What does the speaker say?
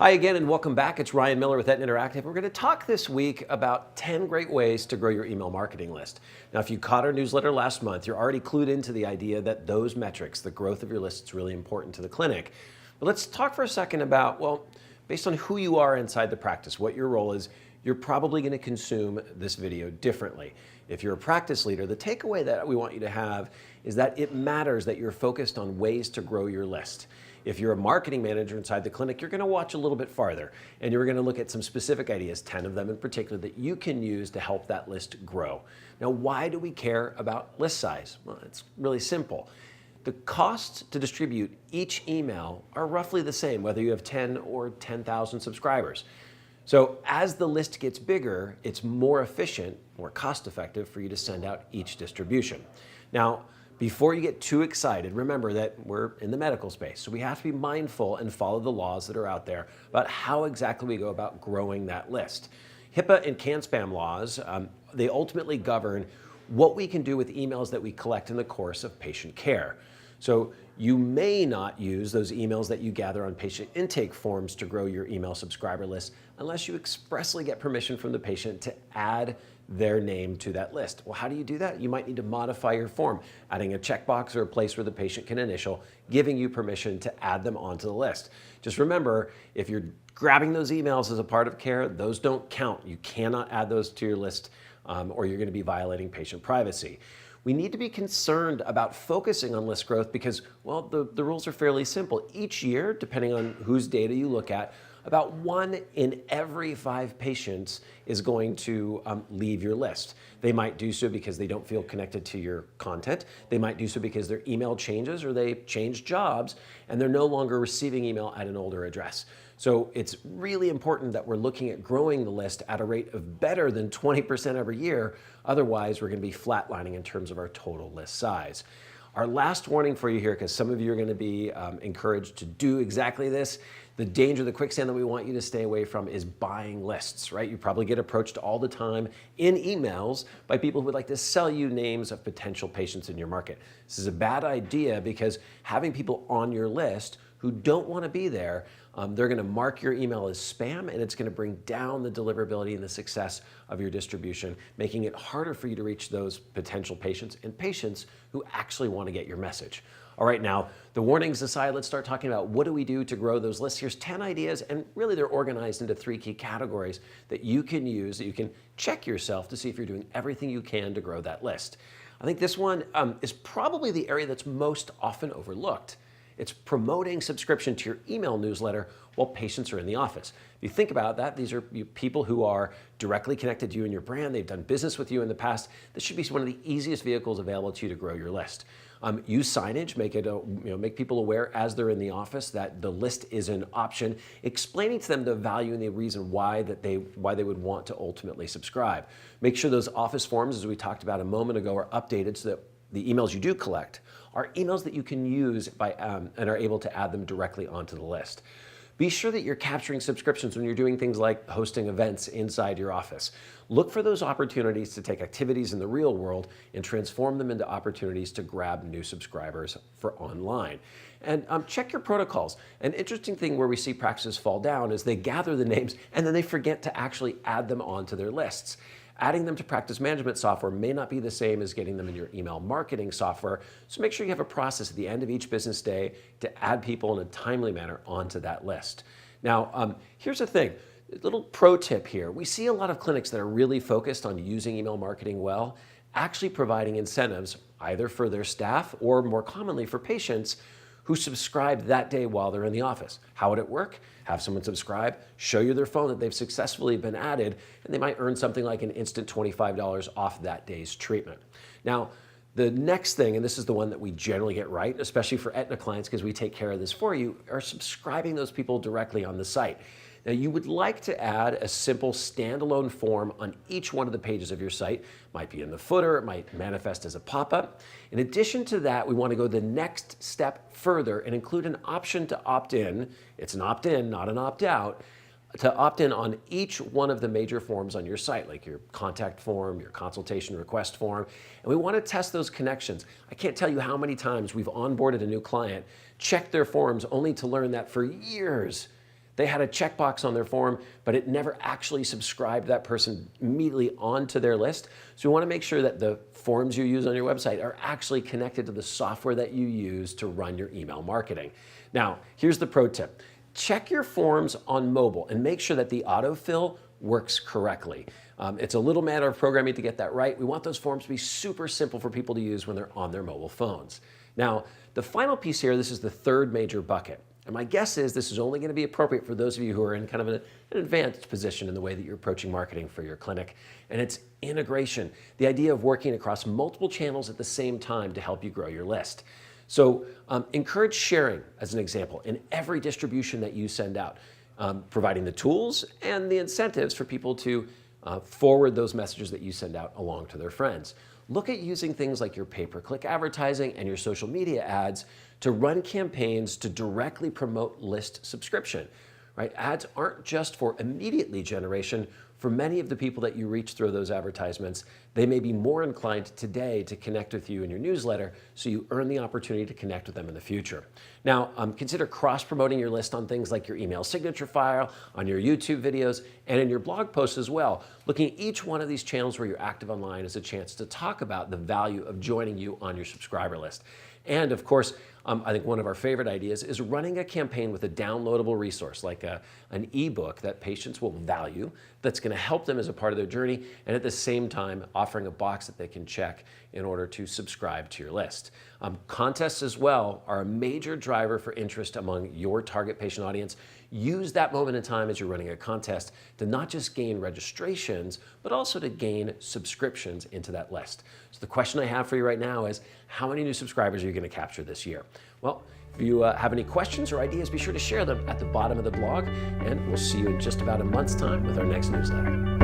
Hi again and welcome back. It's Ryan Miller with Etna Interactive. We're going to talk this week about 10 great ways to grow your email marketing list. Now, if you caught our newsletter last month, you're already clued into the idea that those metrics, the growth of your list, is really important to the clinic. But let's talk for a second about, well, based on who you are inside the practice, what your role is, you're probably going to consume this video differently. If you're a practice leader, the takeaway that we want you to have is that it matters that you're focused on ways to grow your list. If you're a marketing manager inside the clinic, you're going to watch a little bit farther and you're going to look at some specific ideas, 10 of them in particular, that you can use to help that list grow. Now, why do we care about list size? Well, it's really simple. The costs to distribute each email are roughly the same, whether you have 10 or 10,000 subscribers. So as the list gets bigger, it's more efficient, more cost effective for you to send out each distribution. Now, before you get too excited, remember that we're in the medical space, so we have to be mindful and follow the laws that are out there about how exactly we go about growing that list. HIPAA and Can-SPAM laws, they ultimately govern what we can do with emails that we collect in the course of patient care. So you may not use those emails that you gather on patient intake forms to grow your email subscriber list unless you expressly get permission from the patient to add their name to that list. Well, how do you do that? You might need to modify your form, adding a checkbox or a place where the patient can initial, giving you permission to add them onto the list. Just remember, if you're grabbing those emails as a part of care, those don't count. You cannot add those to your list or you're going to be violating patient privacy. We need to be concerned about focusing on list growth because, well, the rules are fairly simple. Each year, depending on whose data you look at, about 1 in every 5 patients is going to leave your list. They might do so because they don't feel connected to your content. They might do so because their email changes or they change jobs and they're no longer receiving email at an older address. So it's really important that we're looking at growing the list at a rate of better than 20% every year. Otherwise, we're going to be flatlining in terms of our total list size. Our last warning for you here, because some of you are going to be encouraged to do exactly this, the danger, the quicksand that we want you to stay away from is buying lists, right? You probably get approached all the time in emails by people who would like to sell you names of potential patients in your market. This is a bad idea because having people on your list who don't want to be there, they're going to mark your email as spam, and it's going to bring down the deliverability and the success of your distribution, making it harder for you to reach those potential patients and patients who actually want to get your message. All right, now, the warnings aside, let's start talking about what do we do to grow those lists. Here's 10 ideas, and really they're organized into 3 key categories that you can use, that you can check yourself to see if you're doing everything you can to grow that list. I think this one is probably the area that's most often overlooked. It's promoting subscription to your email newsletter while patients are in the office. If you think about that, these are people who are directly connected to you and your brand. They've done business with you in the past. This should be one of the easiest vehicles available to you to grow your list. Use signage, make people aware as they're in the office that the list is an option, explaining to them the value and the reason why they would want to ultimately subscribe. Make sure those office forms, as we talked about a moment ago, are updated so that the emails you do collect are emails that you can use and are able to add them directly onto the list. Be sure that you're capturing subscriptions when you're doing things like hosting events inside your office. Look for those opportunities to take activities in the real world and transform them into opportunities to grab new subscribers for online. And check your protocols. An interesting thing where we see practices fall down is they gather the names and then they forget to actually add them onto their lists. Adding them to practice management software may not be the same as getting them in your email marketing software, so make sure you have a process at the end of each business day to add people in a timely manner onto that list. Now, here's the thing, a little pro tip here. We see a lot of clinics that are really focused on using email marketing well, actually providing incentives either for their staff or more commonly for patients who subscribed that day while they're in the office. How would it work? Have someone subscribe, show you their phone that they've successfully been added, and they might earn something like an instant $25 off that day's treatment. Now, the next thing, and this is the one that we generally get right, especially for Etna clients because we take care of this for you, are subscribing those people directly on the site. Now, you would like to add a simple standalone form on each one of the pages of your site. It might be in the footer, it might manifest as a pop-up. In addition to that, we want to go the next step further and include an option to opt in. It's an opt-in, not an opt-out, to opt in on each one of the major forms on your site, like your contact form, your consultation request form. And we want to test those connections. I can't tell you how many times we've onboarded a new client, checked their forms only to learn that for years they had a checkbox on their form, but it never actually subscribed that person immediately onto their list. So we want to make sure that the forms you use on your website are actually connected to the software that you use to run your email marketing. Now, here's the pro tip. Check your forms on mobile and make sure that the autofill works correctly. It's a little matter of programming to get that right. We want those forms to be super simple for people to use when they're on their mobile phones. Now, the final piece here, this is the third major bucket. And my guess is this is only going to be appropriate for those of you who are in kind of an advanced position in the way that you're approaching marketing for your clinic. And it's integration, the idea of working across multiple channels at the same time to help you grow your list. So encourage sharing, as an example, in every distribution that you send out, providing the tools and the incentives for people to forward those messages that you send out along to their friends. Look at using things like your pay-per-click advertising and your social media ads to run campaigns to directly promote list subscription. Right? Ads aren't just for immediate lead generation. For many of the people that you reach through those advertisements, they may be more inclined today to connect with you in your newsletter, so you earn the opportunity to connect with them in the future. Now, consider cross-promoting your list on things like your email signature file, on your YouTube videos, and in your blog posts as well. Looking at each one of these channels where you're active online is a chance to talk about the value of joining you on your subscriber list. And of course, I think one of our favorite ideas is running a campaign with a downloadable resource like an ebook that patients will value, that's going to help them as a part of their journey, and at the same time offering a box that they can check in order to subscribe to your list. Contests as well are a major driver for interest among your target patient audience. Use that moment in time as you're running a contest to not just gain registrations, but also to gain subscriptions into that list. So the question I have for you right now is, how many new subscribers are you going to capture this year? Well, if you have any questions or ideas, be sure to share them at the bottom of the blog, and we'll see you in just about a month's time with our next newsletter.